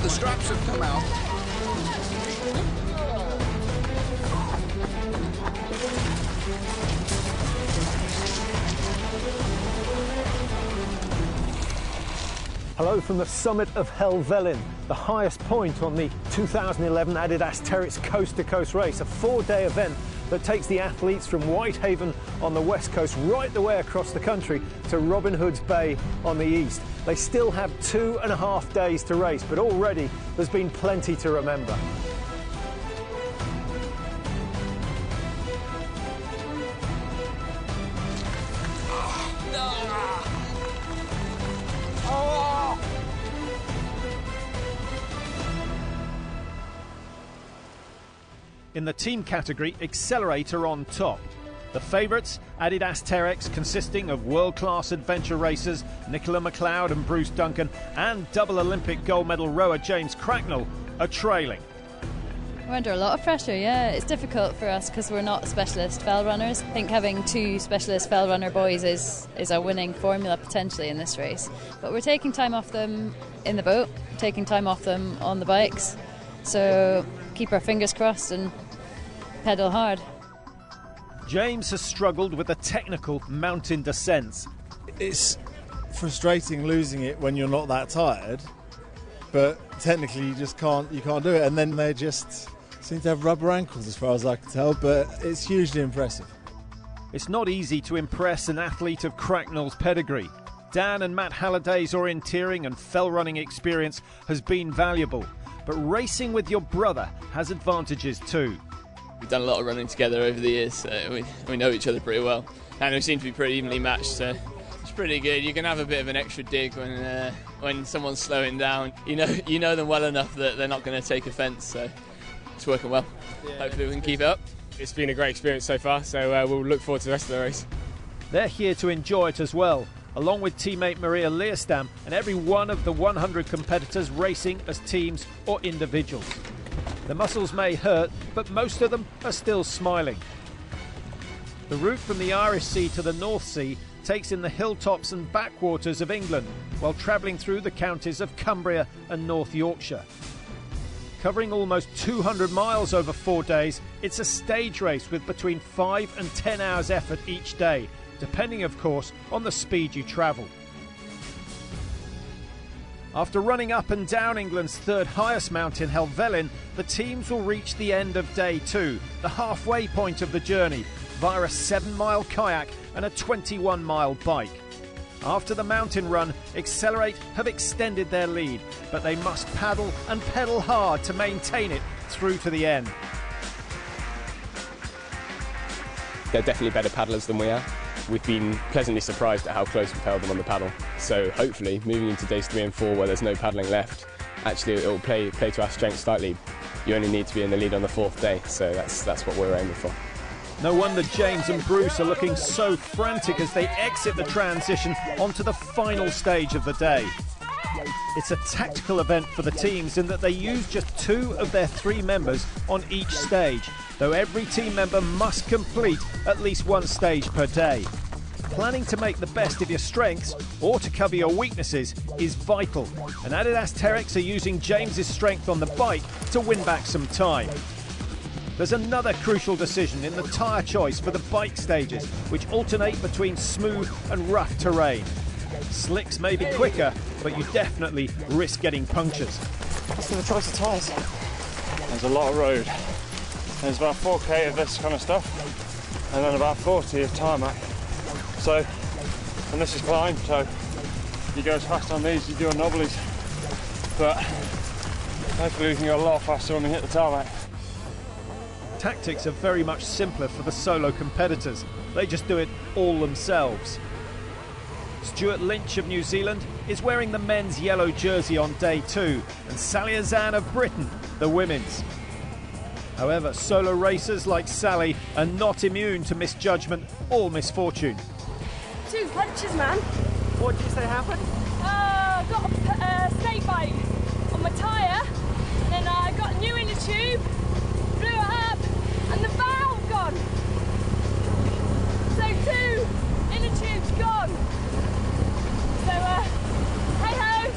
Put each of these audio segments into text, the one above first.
the straps have come out. Hello from the summit of Helvellyn, the highest point on the 2011 Adidas TERREX Coast to Coast race, a 4-day event that takes the athletes from Whitehaven on the west coast right the way across the country to Robin Hood's Bay on the east. They still have 2.5 days to race, but already there's been plenty to remember. In the team category, Accelerator on top. The favourites, Adidas TERREX, consisting of world-class adventure racers Nicola McLeod and Bruce Duncan, and double Olympic gold medal rower James Cracknell, are trailing. We're under a lot of pressure, yeah. It's difficult for us because we're not specialist fell runners. I think having 2 specialist fell runner boys is a winning formula potentially in this race. But we're taking time off them in the boat, taking time off them on the bikes. So keep our fingers crossed and pedal hard. James has struggled with the technical mountain descents. It's frustrating losing it when you're not that tired, but technically you can't do it, and then they just seem to have rubber ankles as far as I can tell, but it's hugely impressive. It's not easy to impress an athlete of Cracknell's pedigree. Dan and Matt Halliday's orienteering and fell running experience has been valuable, but racing with your brother has advantages too. We've done a lot of running together over the years, so we know each other pretty well, and we seem to be pretty evenly matched, so it's pretty good. You can have a bit of an extra dig when someone's slowing down. You know them well enough that they're not going to take offence, so it's working well. Yeah, hopefully we can keep it up. It's been a great experience so far, so we'll look forward to the rest of the race. They're here to enjoy it as well, along with teammate Maria Leerstam and every one of the 100 competitors racing as teams or individuals. The muscles may hurt, but most of them are still smiling. The route from the Irish Sea to the North Sea takes in the hilltops and backwaters of England, while travelling through the counties of Cumbria and North Yorkshire. Covering almost 200 miles over 4 days, it's a stage race with between 5 and 10 hours effort each day, depending of course on the speed you travel. After running up and down England's 3rd highest mountain, Helvellyn, the teams will reach the end of day 2, the halfway point of the journey, via a 7-mile kayak and a 21-mile bike. After the mountain run, Accelerate have extended their lead, but they must paddle and pedal hard to maintain it through to the end. They're definitely better paddlers than we are. We've been pleasantly surprised at how close we've held them on the paddle. So hopefully, moving into days 3 and 4 where there's no paddling left, actually it will play to our strengths slightly. You only need to be in the lead on the 4th day, so that's what we're aiming for. No wonder James and Bruce are looking so frantic as they exit the transition onto the final stage of the day. It's a tactical event for the teams in that they use just 2 of their 3 members on each stage, though every team member must complete at least 1 stage per day. Planning to make the best of your strengths or to cover your weaknesses is vital, and Adidas TERREX are using James's strength on the bike to win back some time. There's another crucial decision in the tyre choice for the bike stages, which alternate between smooth and rough terrain. Slicks may be quicker, but you definitely risk getting punctures. What's the choice of tyres? There's a lot of road. There's about 4k of this kind of stuff, and then about 40 of tarmac. So, and this is climb, so you go as fast on these, you do on knobblies. But hopefully we can go a lot faster when we hit the tarmac. Tactics are very much simpler for the solo competitors. They just do it all themselves. Stuart Lynch of New Zealand is wearing the men's yellow jersey on day 2, and Sally Azan of Britain the women's. However, solo racers like Sally are not immune to misjudgment or misfortune. 2 punches, man. What did you say happened? I got a snake bite on my tyre, and then I got a new inner tube, blew it up, and the valve gone. So 2 inner tubes gone. So, hey ho.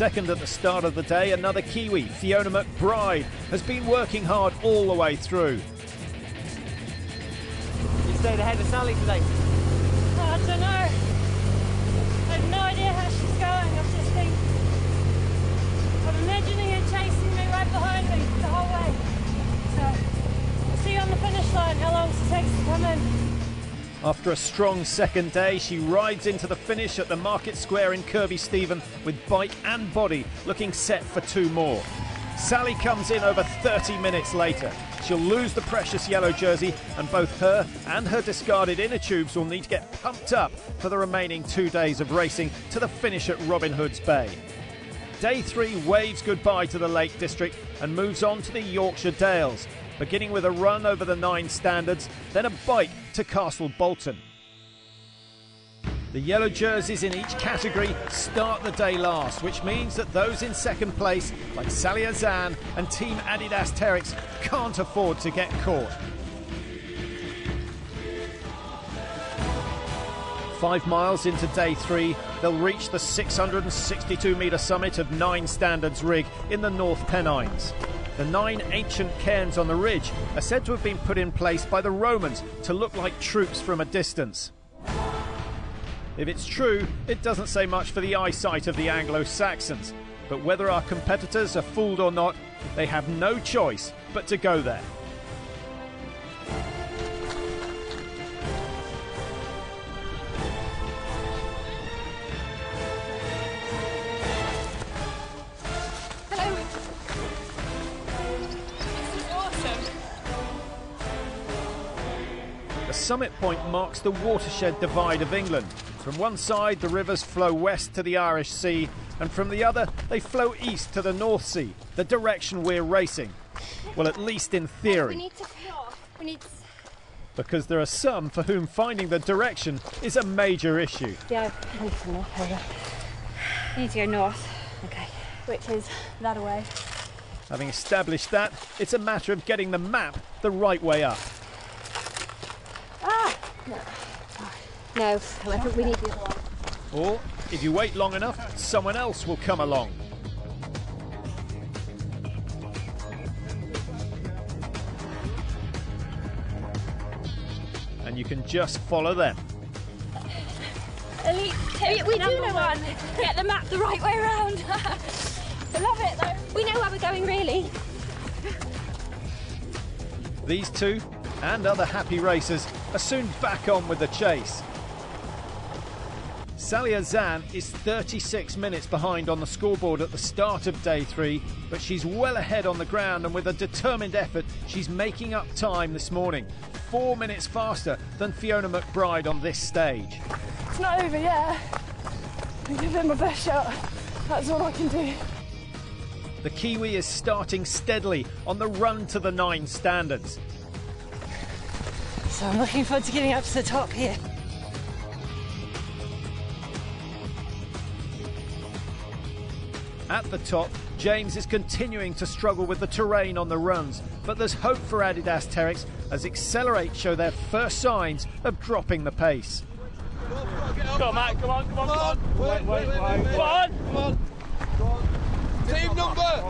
second at the start of the day, another Kiwi, Fiona McBride, has been working hard all the way through. You stayed ahead of Sally today? I don't know. I have no idea how she's going. I've just been... I'm imagining her chasing me right behind me the whole way. So, we'll see you on the finish line, how long it takes to come in. After a strong second day, she rides into the finish at the Market Square in Kirby Stephen with bike and body looking set for 2 more. Sally comes in over 30 minutes later. She'll lose the precious yellow jersey, and both her and her discarded inner tubes will need to get pumped up for the remaining 2 days of racing to the finish at Robin Hood's Bay. Day 3 waves goodbye to the Lake District and moves on to the Yorkshire Dales, beginning with a run over the 9 standards, then a bike to Castle Bolton. The yellow jerseys in each category start the day last, which means that those in second place, like Sally Azan and Team Adidas TERREX, can't afford to get caught. 5 miles into day 3, they'll reach the 662-metre summit of 9 Standards Rig in the North Pennines. The 9 ancient cairns on the ridge are said to have been put in place by the Romans to look like troops from a distance. If it's true, it doesn't say much for the eyesight of the Anglo-Saxons, but whether our competitors are fooled or not, they have no choice but to go there. The summit point marks the watershed divide of England. From one side, the rivers flow west to the Irish Sea, and from the other, they flow east to the North Sea, the direction we're racing. Well, at least in theory. Because there are some for whom finding the direction is a major issue. Yeah, I need to north over. You need to go north. Okay. Which is that away. Having established that, it's a matter of getting the map the right way up. Ah! No, however, we need the other one. Or, if you wait long enough, someone else will come along. And you can just follow them. Elite tip, we do know one. Get the map the right way around. I love it though. We know where we're going really. These two and other happy racers are soon back on with the chase. Sally Azan is 36 minutes behind on the scoreboard at the start of day 3, but she's well ahead on the ground, and with a determined effort, she's making up time this morning. 4 minutes faster than Fiona McBride on this stage. It's not over yet. I'm giving it my best shot. That's all I can do. The Kiwi is starting steadily on the run to the 9 standards. So I'm looking forward to getting up to the top here. At the top, James is continuing to struggle with the terrain on the runs, but there's hope for Adidas TERREX as Accelerate show their first signs of dropping the pace. Come on, Matt, come on. Come on. Team number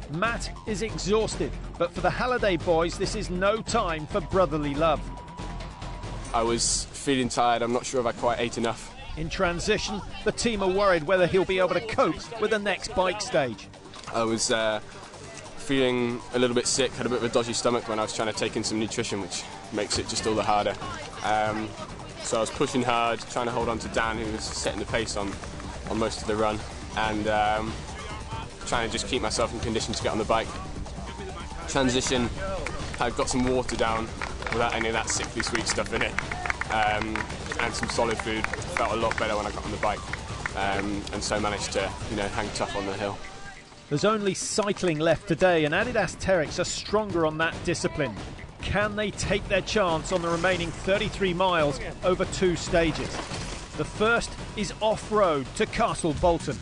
42. Matt is exhausted, but for the Halliday boys, this is no time for brotherly love. I was feeling tired. I'm not sure if I quite ate enough. In transition, the team are worried whether he'll be able to cope with the next bike stage. I was feeling a little bit sick, had a bit of a dodgy stomach when I was trying to take in some nutrition, which makes it just all the harder. So I was pushing hard, trying to hold on to Dan, who was setting the pace on most of the run, and trying to just keep myself in condition to get on the bike. Transition, I got some water down without any of that sickly sweet stuff in it, and some solid food. Felt a lot better when I got on the bike, and so managed to, hang tough on the hill. There's only cycling left today, and Adidas TERREX are stronger on that discipline. Can they take their chance on the remaining 33 miles over 2 stages? The first is off-road to Castle Bolton.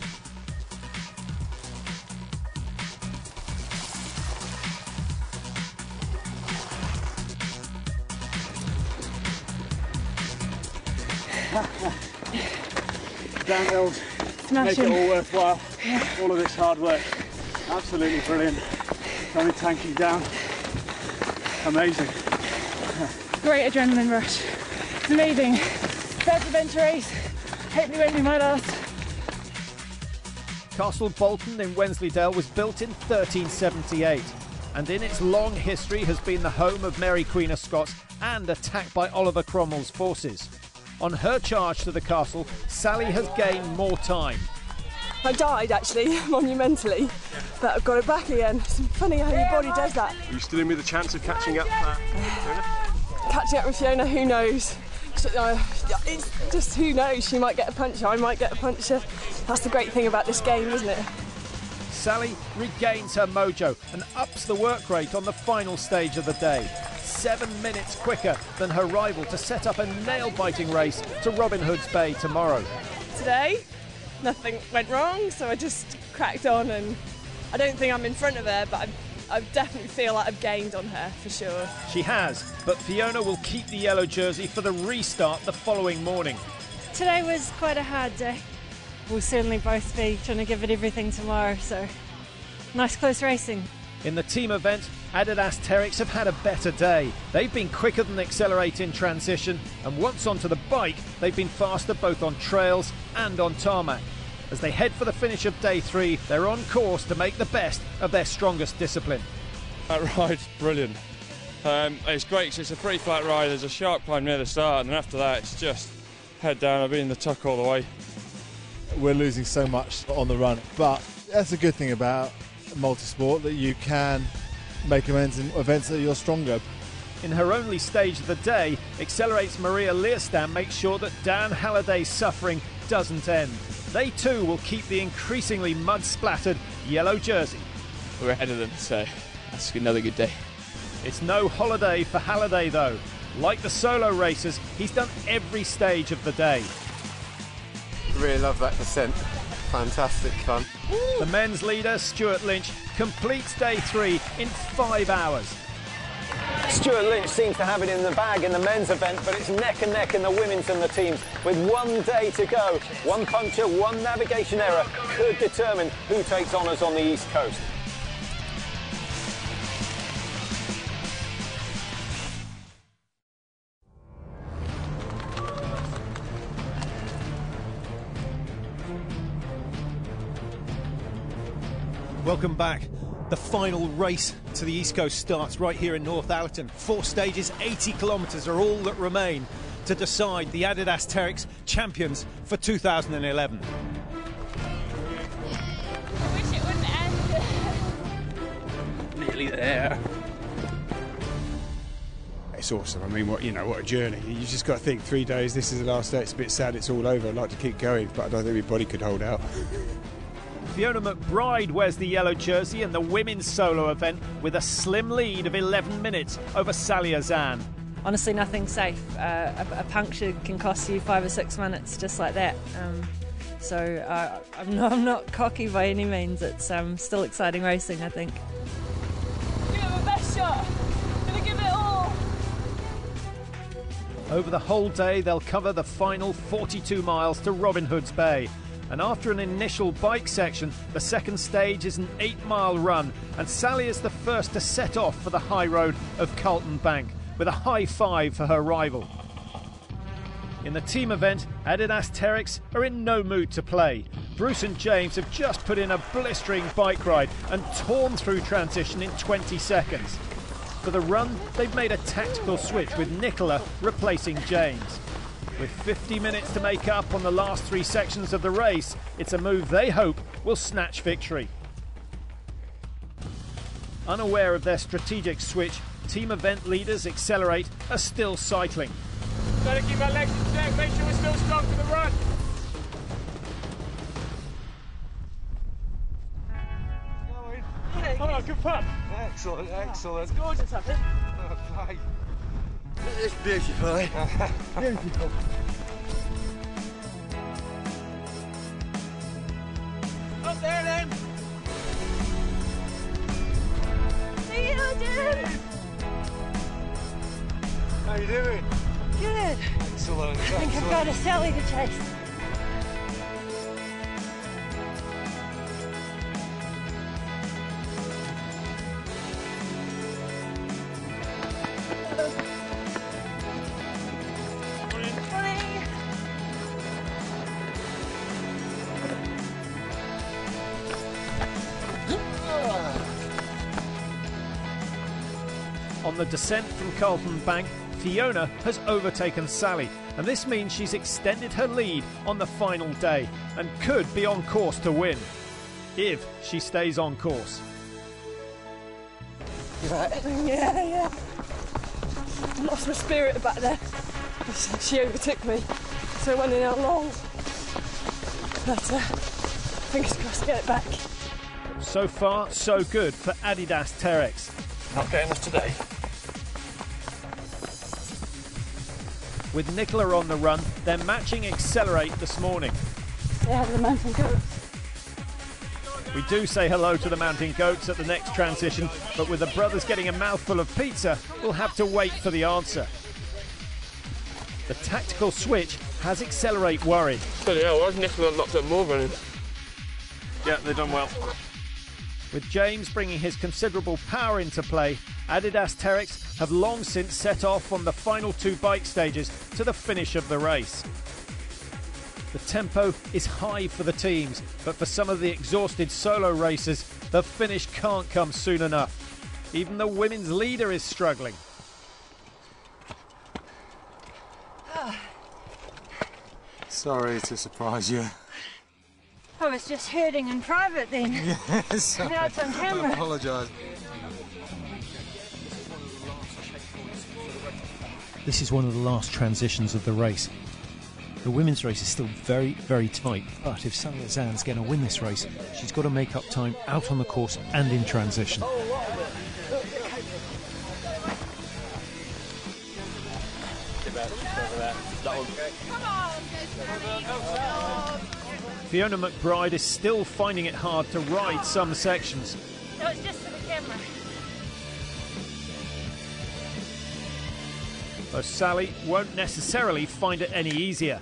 downhills, make it all worthwhile. All of this hard work, absolutely brilliant. Only tanking down, amazing. Great adrenaline rush. It's amazing. First adventure race. Hopefully won't be my last. Castle Bolton in Wensleydale was built in 1378 and in its long history has been the home of Mary Queen of Scots and attacked by Oliver Cromwell's forces. On her charge to the castle, Sally has gained more time. I died actually, monumentally, but I've got it back again. It's funny how your body does that. Are you still in with a chance of catching up, Fiona? Catching up with Fiona, who knows? It's just who knows, she might get a puncher, I might get a puncher. That's the great thing about this game, isn't it? Sally regains her mojo and ups the work rate on the final stage of the day. 7 minutes quicker than her rival to set up a nail-biting race to Robin Hood's Bay tomorrow. Today, nothing went wrong, so I just cracked on, and I don't think I'm in front of her, but I definitely feel like I've gained on her, for sure. She has, but Fiona will keep the yellow jersey for the restart the following morning. Today was quite a hard day. We'll certainly both be trying to give it everything tomorrow, so nice close racing. In the team event, Adidas TERREX have had a better day. They've been quicker than Accelerate in transition, and once onto the bike, they've been faster both on trails and on tarmac. As they head for the finish of day 3, they're on course to make the best of their strongest discipline. That ride's brilliant. It's great because it's a pretty flat ride. There's a sharp climb near the start, and after that it's just head down. I've been in the tuck all the way. We're losing so much on the run, but that's a good thing about multisport, that you can make amends in events that you're stronger. In her only stage of the day, Accelerate's Maria Leerstam makes sure that Dan Halliday's suffering doesn't end. They too will keep the increasingly mud-splattered yellow jersey. We're ahead of them, so that's another good day. It's no holiday for Halliday though. Like the solo racers, he's done every stage of the day. Really love that descent. Fantastic fun. The men's leader, Stuart Lynch, completes day 3 in 5 hours. Stuart Lynch seems to have it in the bag in the men's event, but it's neck and neck in the women's and the teams. With 1 day to go, one puncture, one navigation error could determine who takes honours on the East Coast. Welcome back. The final race to the East Coast starts right here in North Allerton. 4 stages, 80 kilometres are all that remain to decide the Adidas TERREX champions for 2011. I wish it wouldn't end. Nearly there. It's awesome. I mean, what a journey. You just got to think 3 days, this is the last day. It's a bit sad it's all over. I'd like to keep going, but I don't think my body could hold out. Fiona McBride wears the yellow jersey in the women's solo event with a slim lead of 11 minutes over Sally Azan. Honestly, nothing's safe. A puncture can cost you 5 or 6 minutes, just like that. I'm not cocky by any means. It's still exciting racing, I think. Give it my best shot. I'm gonna give it all. Over the whole day, they'll cover the final 42 miles to Robin Hood's Bay. And after an initial bike section, the second stage is an 8-mile run, and Sally is the first to set off for the high road of Carlton Bank, with a high 5 for her rival. In the team event, Adidas TERREX are in no mood to play. Bruce and James have just put in a blistering bike ride and torn through transition in 20 seconds. For the run, they've made a tactical switch with Nicola replacing James. With 50 minutes to make up on the last 3 sections of the race, it's a move they hope will snatch victory. Unaware of their strategic switch, team event leaders Accelerate are still cycling. Gotta keep our legs in check, make sure we're still strong for the run. Oh, good fun. Excellent, excellent. It's gorgeous, I think. Oh, fine. It's beautiful, eh? Beautiful. Up there then. See you, Jim. How you doing? Good. Excellent. I think I've got a Sally to chase. On the descent from Carlton Bank, Fiona has overtaken Sally, and this means she's extended her lead on the final day and could be on course to win, if she stays on course. Yeah. I lost my spirit back there. She overtook me, so I went in along. But fingers crossed to get it back. So far, so good for Adidas TERREX. Not getting us today. With Nicola on the run, they're matching Accelerate this morning. They have the mountain goats. We do say hello to the mountain goats at the next transition, but with the brothers getting a mouthful of pizza, we'll have to wait for the answer. The tactical switch has Accelerate worried. Bloody hell, why's Nicola not done more running? Yeah, they've done well. With James bringing his considerable power into play, Adidas TERREX have long since set off on the final 2 bike stages to the finish of the race. The tempo is high for the teams, but for some of the exhausted solo racers, the finish can't come soon enough. Even the women's leader is struggling. Sorry to surprise you. I was just herding in private then. Yes. Now it's on camera. I apologise. This is one of the last transitions of the race. The women's race is still very, very tight, but if Sally Zan's going to win this race, she's got to make up time out on the course and in transition. Fiona McBride is still finding it hard to ride some sections. No, it's just for the camera. Though Sally won't necessarily find it any easier.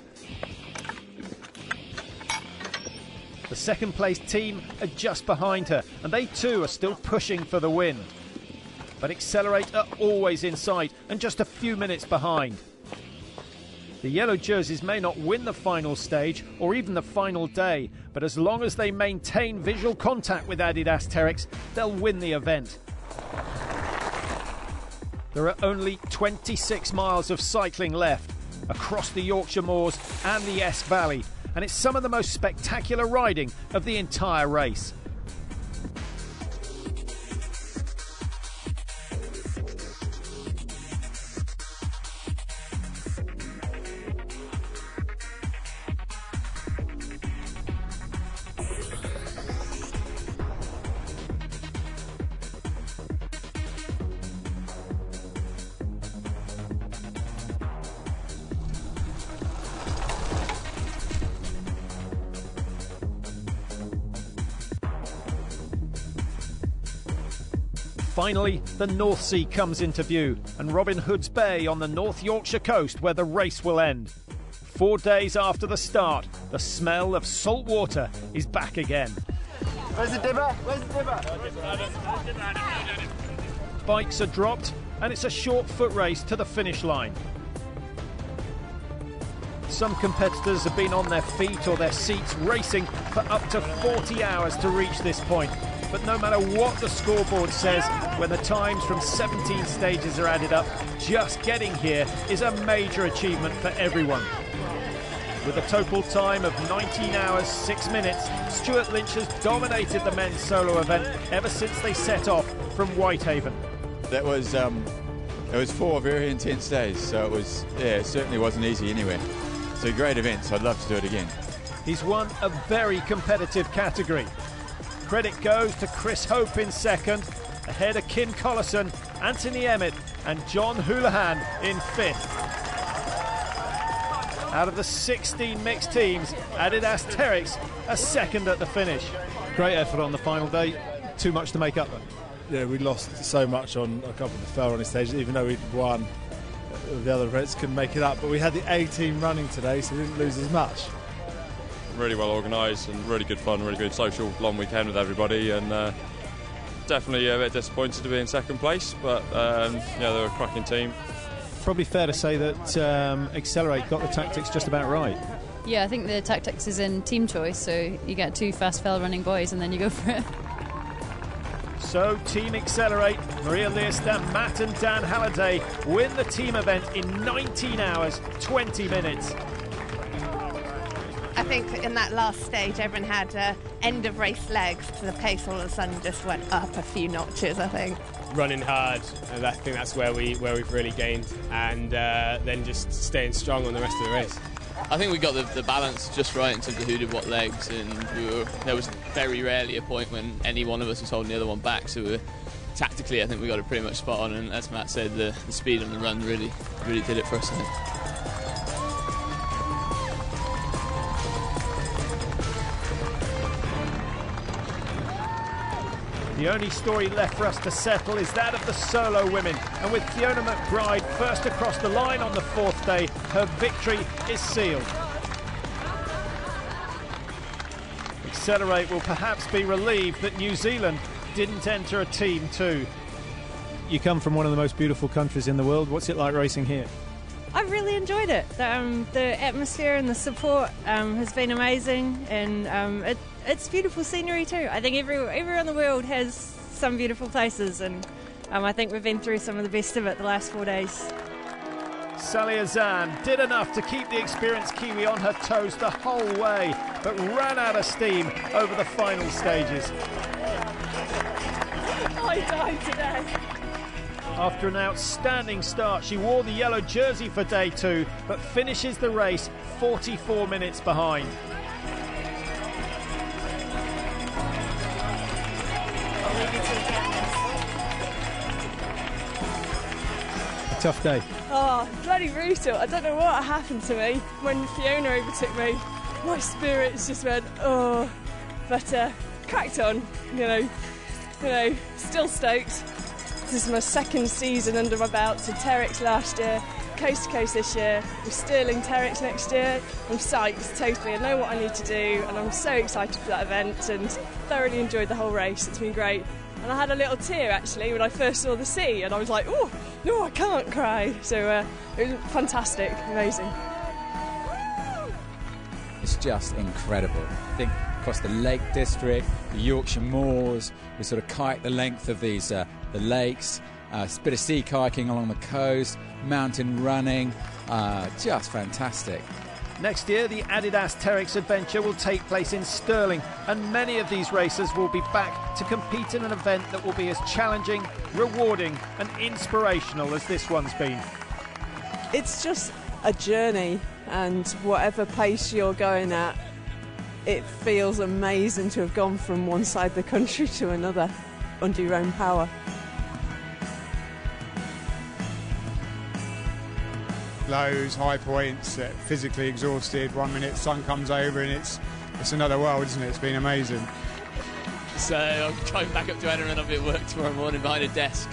The second place team are just behind her, and they too are still pushing for the win. But Accelerate are always in sight and just a few minutes behind. The yellow jerseys may not win the final stage or even the final day, but as long as they maintain visual contact with Adidas TERREX, they'll win the event. There are only 26 miles of cycling left across the Yorkshire Moors and the Esk Valley, and it's some of the most spectacular riding of the entire race. Finally, the North Sea comes into view, and Robin Hood's Bay on the North Yorkshire coast where the race will end. 4 days after the start, the smell of salt water is back again. Where's the dibber? Where's the dibber? Bikes are dropped, and it's a short foot race to the finish line. Some competitors have been on their feet or their seats racing for up to 40 hours to reach this point. But no matter what the scoreboard says, when the times from 17 stages are added up, just getting here is a major achievement for everyone. With a total time of 19 hours, 6 minutes, Stuart Lynch has dominated the men's solo event ever since they set off from Whitehaven. It was 4 very intense days, so it certainly wasn't easy anyway. It's a great event, so I'd love to do it again. He's won a very competitive category. Credit goes to Chris Hope in second, ahead of Kim Collison, Anthony Emmett and John Houlihan in 5th. Out of the 16 mixed teams, Adidas TERREX are second at the finish. Great effort on the final day, too much to make up. Yeah, we lost so much on a couple of the fell running stages, even though we'd won. The other events couldn't make it up, but we had the A team running today, so we didn't lose as much. Really well organised and really good fun, really good social long weekend with everybody, and definitely a bit disappointed to be in second place, but yeah, they were a cracking team. Probably fair to say that Accelerate got the tactics just about right. Yeah, I think the tactics is in team choice, so you get 2 fast fell running boys and then you go for it. So Team Accelerate, Maria Learstam, Matt and Dan Halliday win the team event in 19 hours, 20 minutes. I think in that last stage everyone had end of race legs, so the pace all of a sudden just went up a few notches, I think. Running hard, and I think that's where we've really gained, and then just staying strong on the rest of the race. I think we got the balance just right in terms of who did what legs, and there was very rarely a point when any one of us was holding the other one back, so tactically I think we got it pretty much spot on, and as Matt said, the speed on the run really did it for us, I think. The only story left for us to settle is that of the solo women, and with Fiona McBride first across the line on the fourth day, her victory is sealed. Accelerate will perhaps be relieved that New Zealand didn't enter a team too. You come from one of the most beautiful countries in the world. What's it like racing here? I've really enjoyed it. The atmosphere and the support has been amazing, and it's beautiful scenery too. I think everywhere in the world has some beautiful places, and I think we've been through some of the best of it the last 4 days. Sally Azan did enough to keep the experienced Kiwi on her toes the whole way, but ran out of steam over the final stages. I died today. After an outstanding start, she wore the yellow jersey for day 2, but finishes the race 44 minutes behind. A tough day. Oh, bloody brutal. I don't know what happened to me. When Fiona overtook me, my spirits just went, oh. But cracked on, you know, still stoked. This is my second season under my belt, so TERREX last year, Coast to Coast this year, with Stirling TERREX next year. I'm psyched, totally. I know what I need to do, and I'm so excited for that event, and thoroughly enjoyed the whole race. It's been great. And I had a little tear, actually, when I first saw the sea, and I was like, oh, no, I can't cry. So it was fantastic, amazing. It's just incredible. I think across the Lake District, the Yorkshire Moors, we sort of kite the length of these the lakes, a bit of sea kayaking along the coast, mountain running, just fantastic. Next year, the Adidas TERREX Adventure will take place in Stirling, and many of these racers will be back to compete in an event that will be as challenging, rewarding and inspirational as this one's been. It's just a journey, and whatever pace you're going at, it feels amazing to have gone from one side of the country to another under your own power. Lows, high points, physically exhausted. 1 minute sun comes over and it's another world, isn't it? It's been amazing. So I'm driving back up to Edinburgh and I'll be at work tomorrow morning behind a desk.